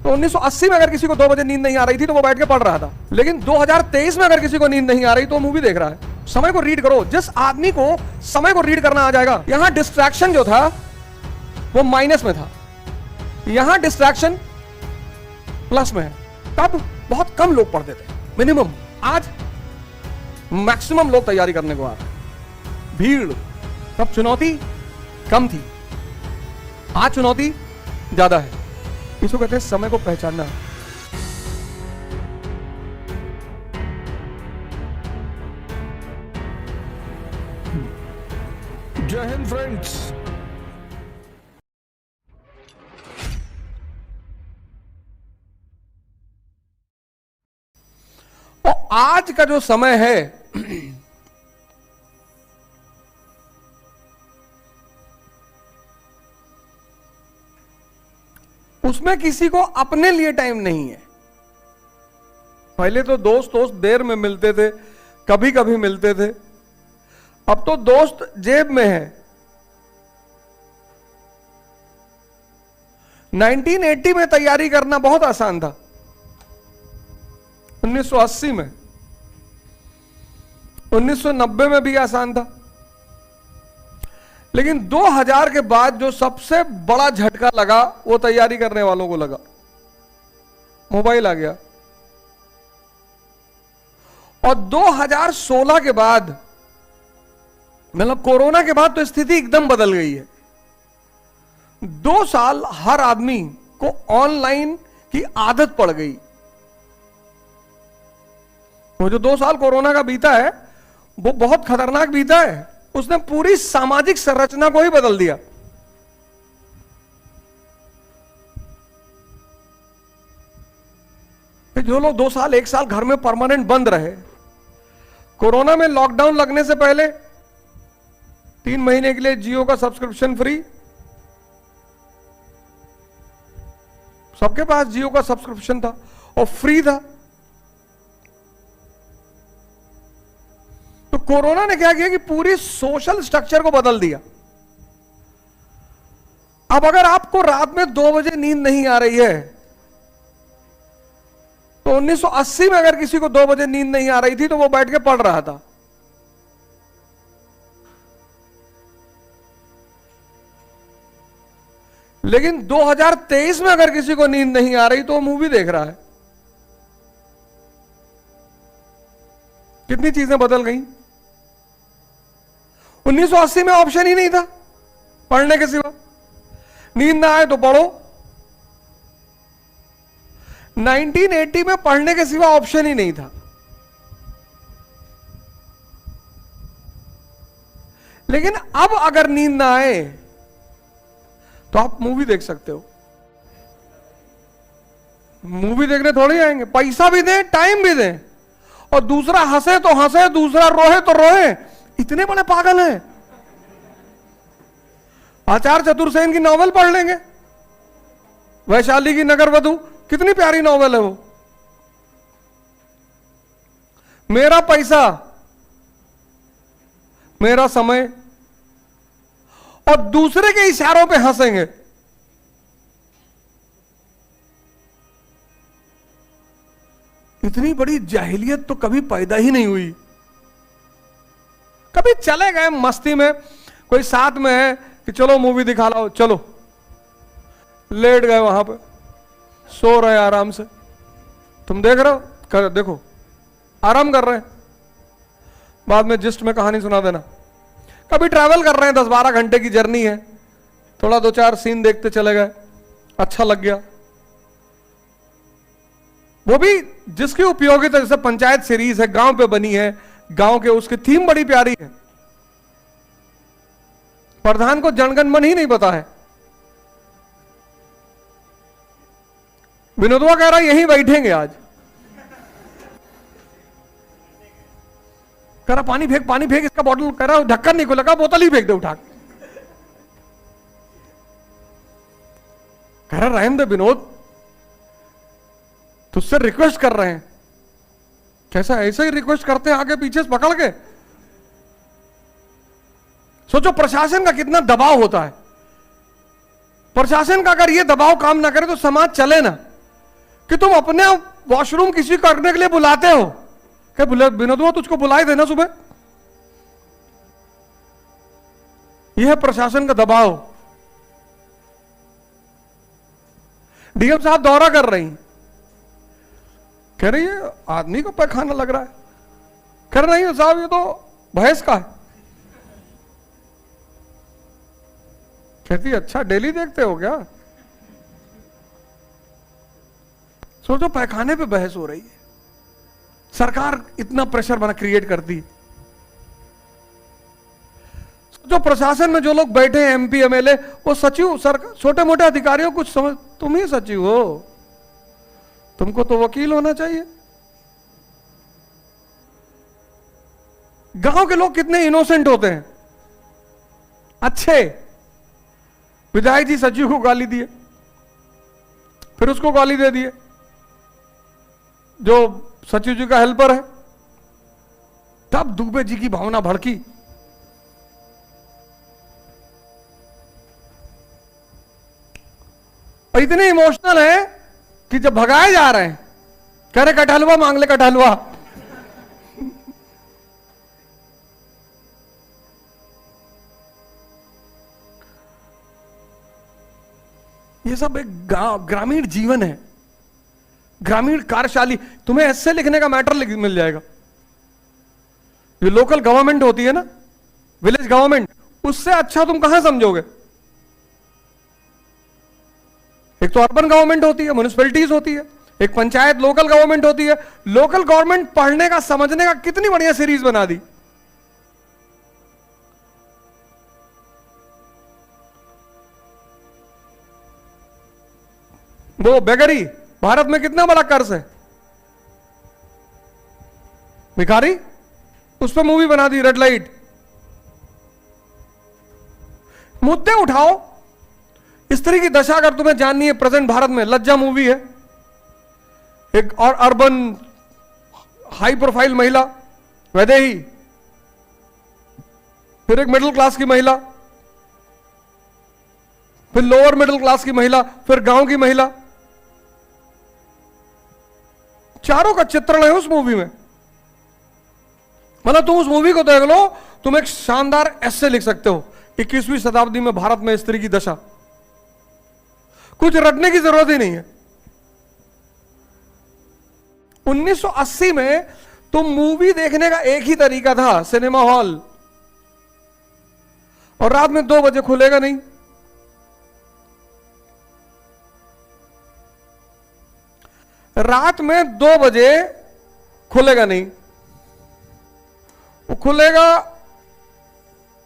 तो 1980 में अगर किसी को 2 बजे नींद नहीं आ रही थी तो वो बैठ के पढ़ रहा था, लेकिन 2023 में अगर किसी को नींद नहीं आ रही तो वो मूवी देख रहा है। समय को रीड करो। जिस आदमी को समय को रीड करना आ जाएगा, यहां डिस्ट्रैक्शन जो था वो माइनस में था, यहां डिस्ट्रैक्शन प्लस में है। तब बहुत कम लोग पढ़ते थे, मिनिमम। आज मैक्सिमम लोग तैयारी करने को आ रहे हैं। भीड़, तब चुनौती कम थी, आज चुनौती ज्यादा है। इसको कहते हैं समय को पहचानना। जय हिंद फ्रेंड्स। और आज का जो समय है उसमें किसी को अपने लिए टाइम नहीं है। पहले तो दोस्त देर में मिलते थे, कभी कभी मिलते थे। अब तो दोस्त जेब में है। 1980 में तैयारी करना बहुत आसान था, 1980 में, 1990 में भी आसान था, लेकिन 2000 के बाद जो सबसे बड़ा झटका लगा वो तैयारी करने वालों को लगा। मोबाइल आ गया। और 2016 के बाद, मतलब कोरोना के बाद, तो स्थिति एकदम बदल गई है। 2 साल हर आदमी को ऑनलाइन की आदत पड़ गई। वो जो 2 साल कोरोना का बीता है वो बहुत खतरनाक बीता है। उसने पूरी सामाजिक संरचना को ही बदल दिया। जो लोग 2 साल 1 साल घर में परमानेंट बंद रहे, कोरोना में लॉकडाउन लगने से पहले 3 महीने के लिए जियो का सब्सक्रिप्शन फ्री, सबके पास जियो का सब्सक्रिप्शन था और फ्री था। तो कोरोना ने क्या किया कि पूरी सोशल स्ट्रक्चर को बदल दिया। अब अगर आपको रात में 2 बजे नींद नहीं आ रही है, तो 1980 में अगर किसी को 2 बजे नींद नहीं आ रही थी तो वो बैठ के पढ़ रहा था। लेकिन 2023 में अगर किसी को नींद नहीं आ रही तो वो मूवी देख रहा है। कितनी चीजें बदल गई। 1980 में ऑप्शन ही नहीं था पढ़ने के सिवा, नींद ना आए तो पढ़ो। 1980 में पढ़ने के सिवा ऑप्शन ही नहीं था। लेकिन अब अगर नींद ना आए तो आप मूवी देख सकते हो। मूवी देखने थोड़ी आएंगे, पैसा भी दें, टाइम भी दें, और दूसरा हंसे तो हंसे, दूसरा रोए तो रोए। इतने बड़े पागल हैं। आचार्य चतुर्सेन की नॉवेल पढ़ लेंगे, वैशाली की नगरवधु, कितनी प्यारी नॉवेल है वो। मेरा पैसा मेरा समय, और दूसरे के इशारों पे हंसेंगे। इतनी बड़ी जाहिलियत तो कभी पैदा ही नहीं हुई। कभी चले गए मस्ती में, कोई साथ में है कि चलो मूवी दिखा लाओ, चलो, लेट गए वहां पे, सो रहे आराम से। तुम देख रहे हो, देखो, आराम कर रहे हैं, बाद में जिस्ट में कहानी सुना देना। कभी ट्रैवल कर रहे हैं, 10-12 घंटे की जर्नी है, थोड़ा 2-4 सीन देखते चले गए, अच्छा लग गया। वो भी जिसकी उपयोगिता, जैसे पंचायत सीरीज है, गांव पे बनी है, गांव के उसकी थीम बड़ी प्यारी है। प्रधान को जनगण मन ही नहीं पता है। विनोदवा कह रहा यहीं बैठेंगे आज, कह रहा पानी फेंक, पानी फेंक, इसका बॉटल, कह रहा ढक्कन नहीं खुला, बोतल ही फेंक दे उठा। कह रहा रहम दे विनोद, तुझसे रिक्वेस्ट कर रहे हैं। कैसा, ऐसे ही रिक्वेस्ट करते हैं आगे पीछे से पकड़ के। सोचो प्रशासन का कितना दबाव होता है। प्रशासन का अगर ये दबाव काम ना करे तो समाज चले ना। कि तुम अपने वॉशरूम किसी करने के लिए बुलाते हो। क्या विनोद तुझको बुला ही देना सुबह। यह है प्रशासन का दबाव। डीएम साहब दौरा कर रही, कह रही है आदमी को पैखाना लग रहा है। कर रही है साहब ये तो भैंस का है। कहती अच्छा डेली देखते हो क्या। सोचो पैखाने पे बहस हो रही है। सरकार इतना प्रेशर बना क्रिएट करती। जो प्रशासन में जो लोग बैठे हैं एमपी एमएलए, वो सचिव सरकार छोटे मोटे अधिकारियों कुछ समझ, तुम ही सचिव हो, तुमको तो वकील होना चाहिए। गांव के लोग कितने इनोसेंट होते हैं, अच्छे। विधायक जी सचिव को गाली दिए, फिर उसको गाली दे दिए जो सचिव जी का हेल्पर है। तब दुबे जी की भावना भड़की। और इतने इमोशनल है कि जब भगाए जा रहे हैं, कह रहे कटहलवा मांग ले कटहलवा। ये सब एक ग्रामीण जीवन है, ग्रामीण कार्यशाली। तुम्हें ऐसे लिखने का मैटर मिल जाएगा। ये लोकल गवर्नमेंट होती है ना, विलेज गवर्नमेंट, उससे अच्छा तुम कहां समझोगे। एक तो अर्बन गवर्नमेंट होती है, म्युनिसिपैलिटीज होती है, एक पंचायत लोकल गवर्नमेंट होती है। लोकल गवर्नमेंट पढ़ने का समझने का कितनी बढ़िया सीरीज बना दी। वो बेगरी भारत में कितना बड़ा कर्ज है, भिखारी, उस पर मूवी बना दी रेड लाइट। मुद्दे उठाओ। स्त्री की दशा अगर तुम्हें जाननी है प्रेजेंट भारत में, लज्जा मूवी है। एक और अर्बन हाई प्रोफाइल महिला वैदेही, फिर एक मिडिल क्लास की महिला, फिर लोअर मिडिल क्लास की महिला, फिर गांव की महिला। चारों का चित्रण है उस मूवी में। मतलब तुम उस मूवी को देख लो, तुम एक शानदार एस्से लिख सकते हो 21वीं शताब्दी में भारत में स्त्री की दशा। कुछ रटने की जरूरत ही नहीं है। 1980 में तो मूवी देखने का एक ही तरीका था, सिनेमा हॉल, और रात में 2 बजे खुलेगा नहीं। रात में 2 बजे खुलेगा नहीं, वो खुलेगा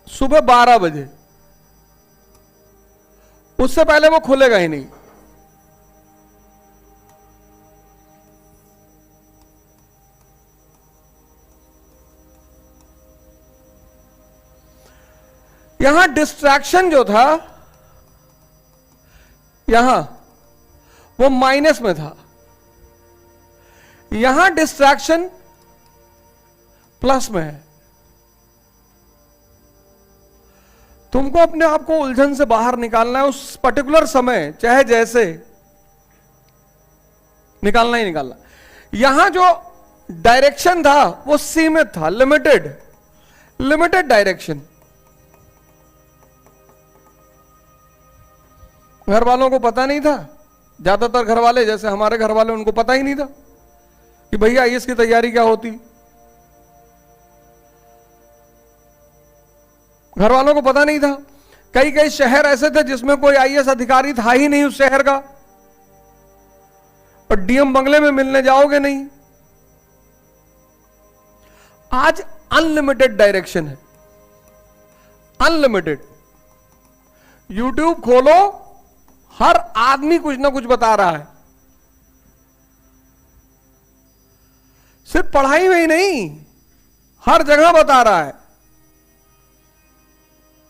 सुबह 12 बजे, उससे पहले वो खुलेगा ही नहीं। यहां डिस्ट्रैक्शन जो था, यहां वो माइनस में था, यहां डिस्ट्रैक्शन प्लस में है। तुमको अपने आप को उलझन से बाहर निकालना है, उस पर्टिकुलर समय चाहे जैसे निकालना ही निकालना। यहां जो डायरेक्शन था वो सीमित था, लिमिटेड डायरेक्शन। घर वालों को पता नहीं था, ज्यादातर घर वाले जैसे हमारे घर वाले, उनको पता ही नहीं था कि भैया आईएएस की तैयारी क्या होती। घर वालों को पता नहीं था। कई कई शहर ऐसे थे जिसमें कोई आईएएस अधिकारी था ही नहीं उस शहर का, और डीएम बंगले में मिलने जाओगे नहीं। आज अनलिमिटेड डायरेक्शन है, अनलिमिटेड। यूट्यूब खोलो, हर आदमी कुछ ना कुछ बता रहा है। सिर्फ पढ़ाई में ही नहीं, हर जगह बता रहा है।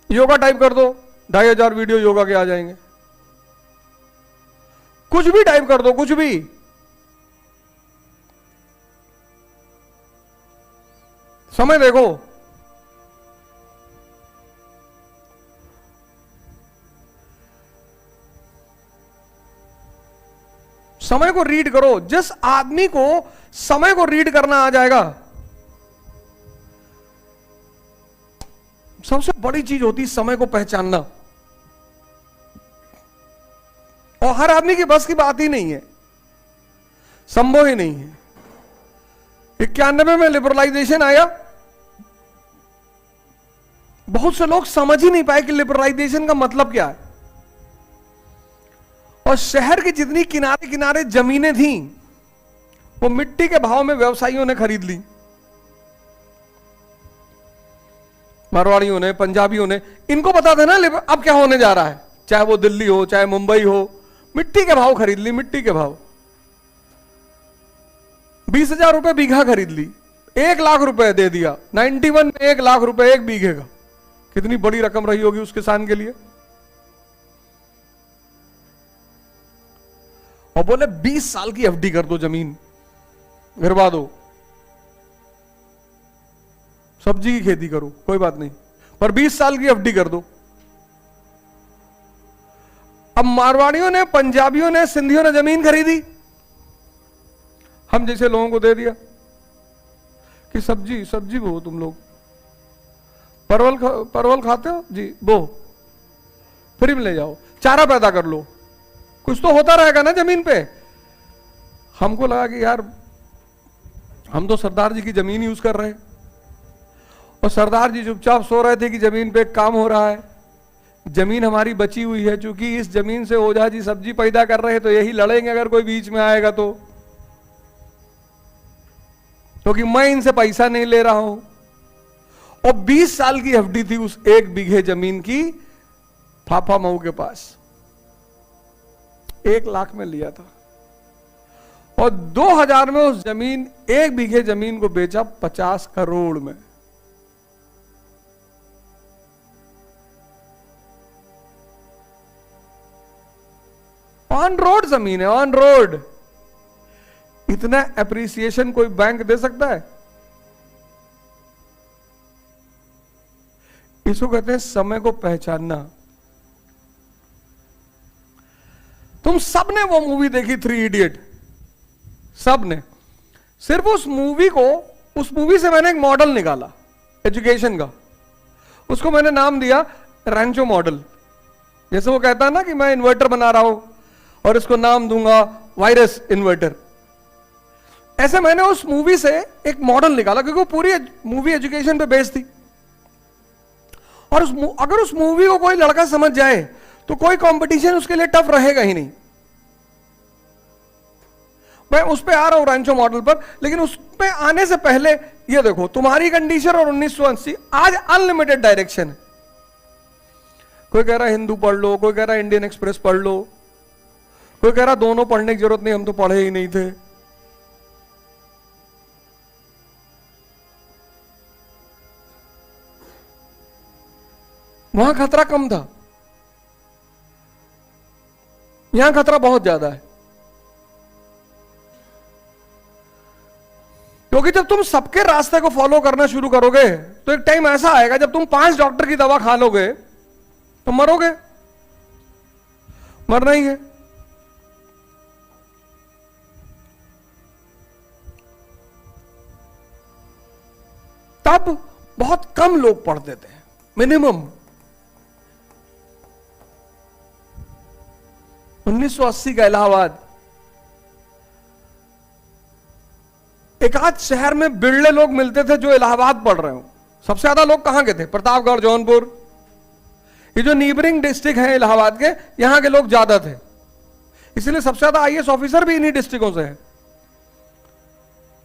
योगा टाइप कर दो, 2500 वीडियो योगा के आ जाएंगे। कुछ भी टाइप कर दो, कुछ भी। समय देखो, समय को रीड करो। जिस आदमी को समय को रीड करना आ जाएगा, सबसे बड़ी चीज होती है समय को पहचानना, और हर आदमी की बस की बात ही नहीं है, संभव ही नहीं है। 91 में लिबरलाइजेशन आया, बहुत से लोग समझ ही नहीं पाए कि लिबरलाइजेशन का मतलब क्या है, और शहर की जितनी किनारे किनारे जमीनें थी वो मिट्टी के भाव में व्यवसायियों ने खरीद ली। मारवाड़ियों ने, पंजाबियों ने, इनको पता था ना अब क्या होने जा रहा है, चाहे वो दिल्ली हो चाहे मुंबई हो, मिट्टी के भाव खरीद ली, मिट्टी के भाव। 20,000 रुपए बीघा खरीद ली, 1 लाख रुपए दे दिया। 91 में 1 लाख रुपए एक बीघे का, कितनी बड़ी रकम रही होगी उस किसान के लिए। और बोले 20 साल की एफडी कर दो, जमीन गिरवा दो, सब्जी की खेती करो, कोई बात नहीं, पर 20 साल की एफडी कर दो। अब मारवाड़ियों ने, पंजाबियों ने, सिंधियों ने जमीन खरीदी, हम जैसे लोगों को दे दिया कि सब्जी बो, तुम लोग परवल खाते हो जी, बो, फ्री में ले जाओ, चारा पैदा कर लो, कुछ तो होता रहेगा ना जमीन पे। हमको लगा कि यार हम तो सरदार जी की जमीन यूज कर रहे हैं, और सरदार जी चुपचाप सो रहे थे कि जमीन पे काम हो रहा है, जमीन हमारी बची हुई है, क्योंकि इस जमीन से ओझा जी सब्जी पैदा कर रहे हैं, तो यही लड़ेंगे अगर कोई बीच में आएगा तो, क्योंकि मैं इनसे पैसा नहीं ले रहा हूं। और 20 साल की एफडी थी उस 1 बीघे जमीन की, फाफा मऊ के पास 1 लाख में लिया था, और 2000 में उस जमीन, 1 बीघे जमीन को बेचा 50 करोड़ में। ऑन रोड जमीन है, ऑन रोड। इतना एप्रिसिएशन कोई बैंक दे सकता है? इसको कहते हैं समय को पहचानना। तुम सबने वो मूवी देखी 3 इडियट, सबने। सिर्फ उस मूवी से मैंने एक मॉडल निकाला एजुकेशन का, उसको मैंने नाम दिया रैंचो मॉडल। जैसे वो कहता है ना कि मैं इन्वर्टर बना रहा हूं और इसको नाम दूंगा वायरस इन्वर्टर, ऐसे मैंने उस मूवी से एक मॉडल निकाला, क्योंकि वो पूरी मूवी एजुकेशन पे बेस्ड थी। और अगर उस मूवी को कोई लड़का समझ जाए तो कोई कंपटीशन उसके लिए टफ रहेगा ही नहीं। मैं उस पे आ रहा हूं रैंचो मॉडल पर, लेकिन उस पे आने से पहले ये देखो, तुम्हारी कंडीशन और 1980, आज अनलिमिटेड डायरेक्शन है। कोई कह रहा है हिंदू पढ़ लो, कोई कह रहा है इंडियन एक्सप्रेस पढ़ लो, कोई कह रहा दोनों पढ़ने की जरूरत नहीं, हम तो पढ़े ही नहीं थे। वहां खतरा कम था, यहां खतरा बहुत ज्यादा है। क्योंकि जब तुम सबके रास्ते को फॉलो करना शुरू करोगे तो एक टाइम ऐसा आएगा जब तुम 5 डॉक्टर की दवा खा लोगे तो मरोगे, मरना ही है। तब बहुत कम लोग पढ़ते थे, मिनिमम। 1980 का इलाहाबाद, एक आध शहर में बिरले लोग मिलते थे जो इलाहाबाद पढ़ रहे हो। सबसे ज्यादा लोग कहां के थे? प्रतापगढ़, जौनपुर, ये जो नीबरिंग डिस्ट्रिक्ट है इलाहाबाद के, यहां के लोग ज्यादा थे। इसलिए सबसे ज्यादा आईएएस ऑफिसर भी इन्हीं डिस्ट्रिक्टों से है।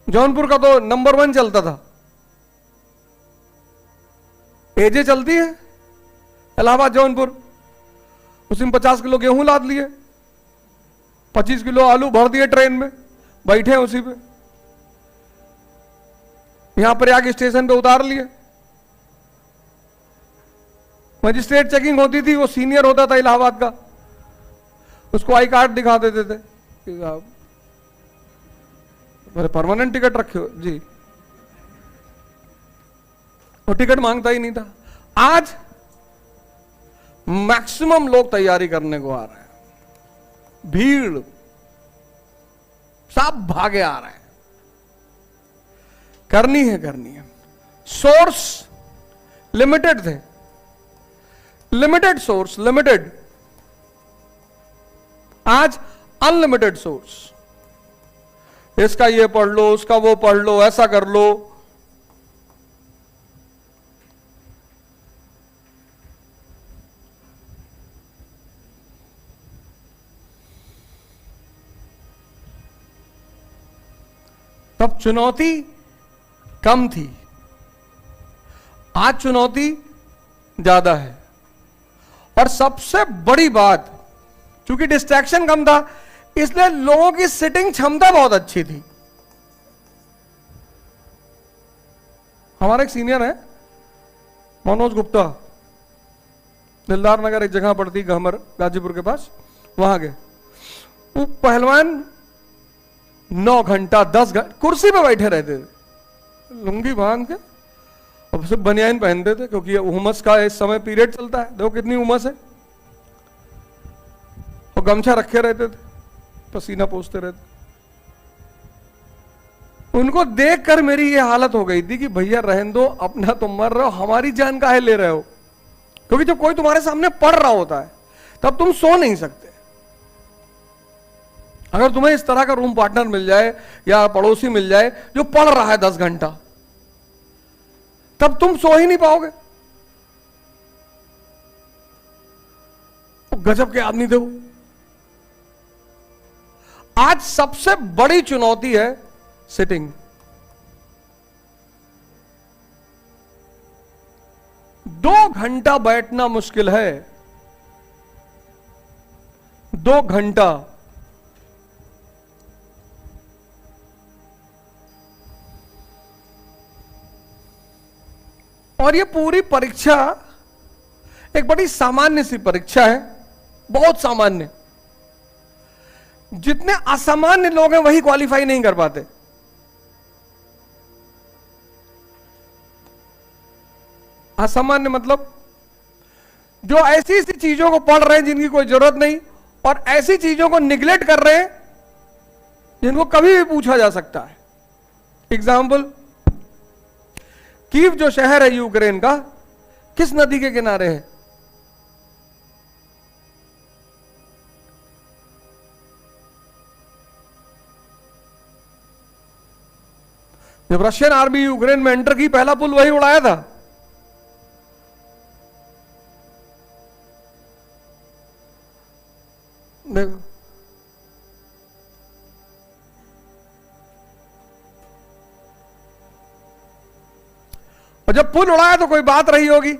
जौनपुर का तो नंबर 1 चलता था, एजे चलती है इलाहाबाद जौनपुर। उसमें 50 किलो गेहूं लाद लिए, 25 किलो आलू भर दिए ट्रेन में, बैठे हैं उसी पे, यहां पर आके स्टेशन पे उतार लिए। मजिस्ट्रेट चेकिंग होती थी, वो सीनियर होता था इलाहाबाद का, उसको आई कार्ड दिखा देते थे, मेरे परमानेंट टिकट रखे हो जी, वो टिकट मांगता ही नहीं था। आज मैक्सिमम लोग तैयारी करने को आ रहे हैं, भीड़। सब भागे आ रहे हैं। करनी है। सोर्स लिमिटेड थे, लिमिटेड सोर्स, लिमिटेड। आज अनलिमिटेड सोर्स। इसका ये पढ़ लो, उसका वो पढ़ लो, ऐसा कर लो। तब चुनौती कम थी, आज चुनौती ज्यादा है। और सबसे बड़ी बात, क्योंकि डिस्ट्रैक्शन कम था, इसलिए लोगों की सिटिंग क्षमता बहुत अच्छी थी। हमारा एक सीनियर है मनोज गुप्ता, दिलदार नगर एक जगह पड़ती, गहमर, गाजीपुर के पास, वहां गए। वो पहलवान 9 घंटा 10 घंटा कुर्सी पे बैठे रहते थे, लुंगी बांध के, और सिर्फ बनियान पहनते थे, क्योंकि ये उमस का इस समय पीरियड चलता है। देखो कितनी उमस है। और गमछा रखे रहते थे, पसीना पोंछते रहते। उनको देखकर मेरी ये हालत हो गई थी कि भैया रहने दो, अपना तुम मर रहे हो, हमारी जान काहे ले रहे हो। क्योंकि जब कोई तुम्हारे सामने पढ़ रहा होता है तब तुम सो नहीं सकते। अगर तुम्हें इस तरह का रूम पार्टनर मिल जाए या पड़ोसी मिल जाए जो पढ़ रहा है 10 घंटा, तब तुम सो ही नहीं पाओगे। तो गजब के आदमी थे वो। आज सबसे बड़ी चुनौती है सिटिंग। दो घंटा बैठना मुश्किल है, 2 घंटा। और ये पूरी परीक्षा एक बड़ी सामान्य सी परीक्षा है, बहुत सामान्य। जितने असामान्य लोग हैं वही क्वालिफाई नहीं कर पाते। असामान्य मतलब जो ऐसी ऐसी चीजों को पढ़ रहे हैं जिनकी कोई जरूरत नहीं, और ऐसी चीजों को निगलेक्ट कर रहे हैं जिनको कभी भी पूछा जा सकता है। एग्जाम्पल, कीव जो शहर है यूक्रेन का, किस नदी के किनारे है? जब रशियन आर्मी यूक्रेन में एंटर की, पहला पुल वही उड़ाया था। देखो, और जब पुल उड़ाया तो कोई बात रही होगी।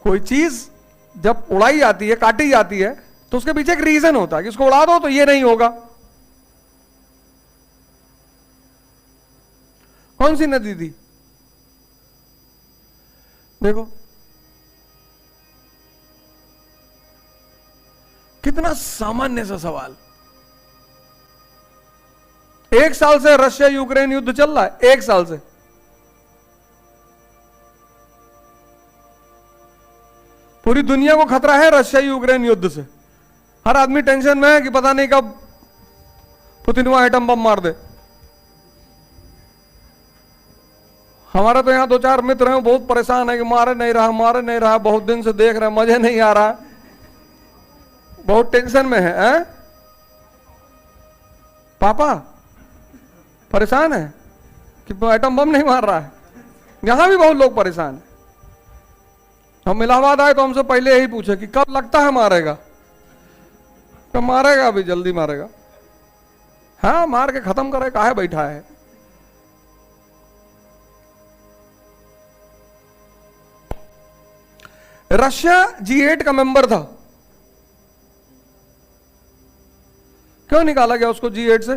कोई चीज जब उड़ाई जाती है, काटी जाती है, तो उसके पीछे एक रीजन होता है कि इसको उड़ा दो तो ये नहीं होगा। कौन सी नदी थी? देखो कितना सामान्य सा सवाल। 1 साल से रशिया यूक्रेन युद्ध चल रहा है, 1 साल से। पूरी दुनिया को खतरा है रशिया यूक्रेन युद्ध से। हर आदमी टेंशन में है कि पता नहीं कब पुतिन वहां एटम बम मार दे। हमारा तो यहां 2-4 मित्र हैं, बहुत परेशान है कि मारे नहीं रहा, बहुत दिन से देख रहे हैं, मजे नहीं आ रहा, बहुत टेंशन में है। पापा परेशान है कि एटम बम नहीं मार रहा है। यहां भी बहुत लोग परेशान हैं। हम इलाहाबाद आए तो हमसे पहले यही पूछे कि कब लगता है मारेगा। तो मारेगा, अभी जल्दी मारेगा। हाँ, मार के खत्म करे, काहे बैठा है। रशिया G8 का मेंबर था, क्यों निकाला गया उसको G8 से?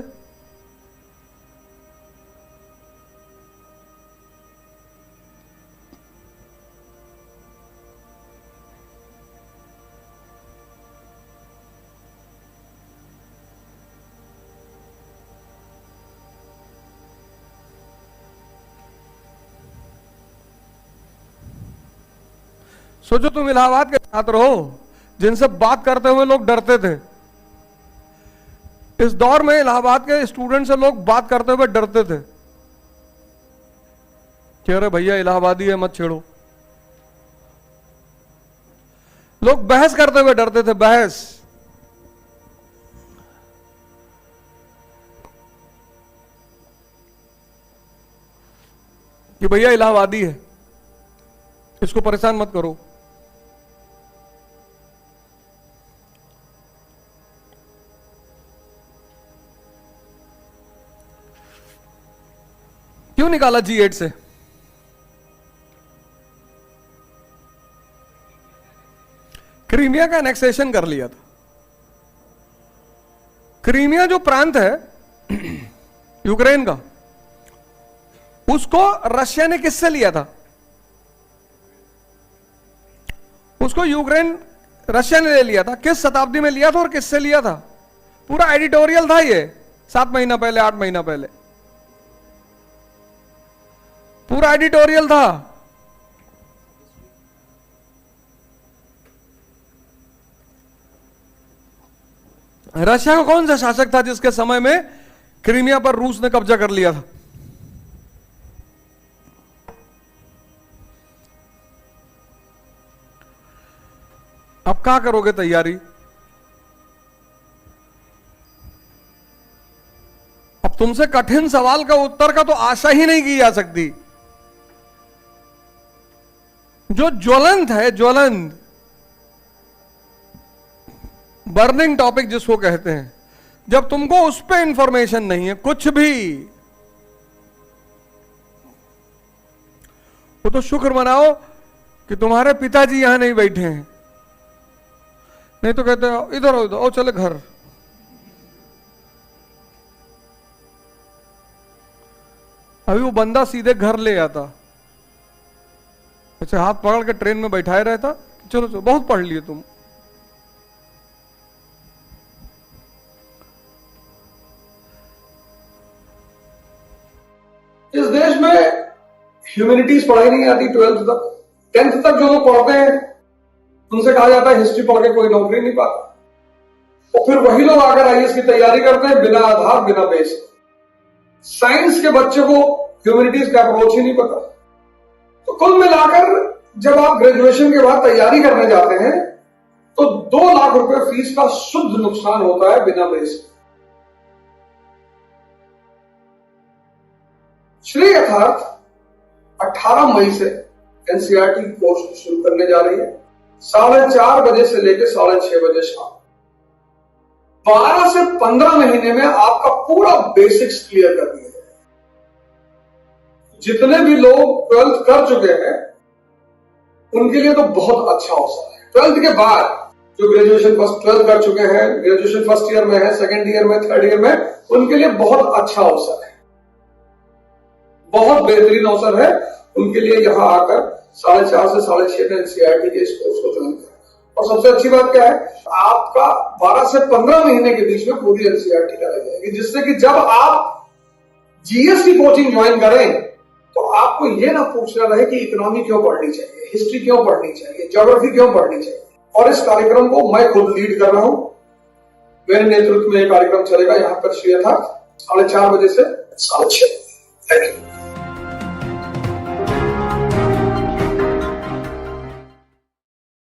सोचो तुम इलाहाबाद के छात्र हो जिनसे बात करते हुए लोग डरते थे, इस दौर में इलाहाबाद के स्टूडेंट से लोग बात करते हुए डरते थे कि अरे भैया इलाहाबादी है मत छेड़ो। लोग बहस करते हुए डरते थे, बहस। कि भैया इलाहाबादी है, इसको परेशान मत करो। क्यों निकाला G8 से? क्रीमिया का एनेक्सेशन कर लिया था। क्रीमिया जो प्रांत है यूक्रेन का, उसको रशिया ने किससे लिया था? उसको यूक्रेन रशिया ने ले लिया था। किस शताब्दी में लिया था और किससे लिया था? पूरा एडिटोरियल था ये, 7 महीना पहले, 8 महीना पहले, पूरा एडिटोरियल था। रशिया का कौन सा शासक था जिसके समय में क्रीमिया पर रूस ने कब्जा कर लिया था? अब क्या करोगे तैयारी? अब तुमसे कठिन सवाल का उत्तर का तो आशा ही नहीं की जा सकती। जो ज्वलंत है, ज्वलंत बर्निंग टॉपिक जिसको कहते हैं, जब तुमको उस पर इंफॉर्मेशन नहीं है कुछ भी, वो तो शुक्र मनाओ कि तुम्हारे पिताजी यहां नहीं बैठे हैं, नहीं तो कहते हो इधर हो, इधर ओ चले घर। अभी वो बंदा सीधे घर ले आता, अच्छा हाथ पकड़ के ट्रेन में बैठाए रहता, चलो चलो बहुत पढ़ लिए तुम। इस देश में ह्यूमैनिटीज पढ़ाई नहीं आती 12th तक। 10th तक जो लोग पढ़ते हैं उनसे कहा जाता है हिस्ट्री पढ़ के कोई नौकरी नहीं पाता, और फिर वही लोग आकर आईएएस की तैयारी करते हैं बिना आधार, बिना बेस। साइंस के बच्चे को ह्यूमैनिटीज का अप्रोच ही नहीं पता। तो कुल मिलाकर जब आप ग्रेजुएशन के बाद तैयारी करने जाते हैं तो 2 लाख रुपए फीस का शुद्ध नुकसान होता है बिना बेस। श्री यथार्थ 18 मई से एनसीईआरटी कोर्स शुरू करने जा रही है, 4:30 बजे से लेकर 6:30 बजे शाम। 12 से 15 महीने में आपका पूरा बेसिक्स क्लियर कर दिया जाए। जितने भी लोग 12th कर चुके हैं उनके लिए तो बहुत अच्छा अवसर है। 12th के बाद जो ग्रेजुएशन फर्स्ट 12th कर चुके हैं, ग्रेजुएशन फर्स्ट ईयर में है, सेकेंड ईयर में, थर्ड ईयर में, उनके लिए बहुत अच्छा अवसर है, बहुत बेहतरीन अवसर है उनके लिए। यहां आकर 4:30 से 6:30 में एनसीईआरटी के इस कोर्स को ज्वाइन करें। और सबसे अच्छी बात क्या है, आपका 12 से 15 महीने के बीच में पूरी एनसीईआरटी कराई जाएगी, जिससे कि जब आप जीएस की कोचिंग ज्वाइन करें तो आपको यह ना पूछना रहे कि इकोनॉमी क्यों पढ़नी चाहिए, हिस्ट्री क्यों पढ़नी चाहिए, ज्योग्राफी क्यों पढ़नी चाहिए। और इस कार्यक्रम को मैं खुद लीड कर रहा हूं, मेरे नेतृत्व में यह कार्यक्रम चलेगा यहां पर श्री यथार्थ 4:30 बजे से 6:30 बजे। Thank you.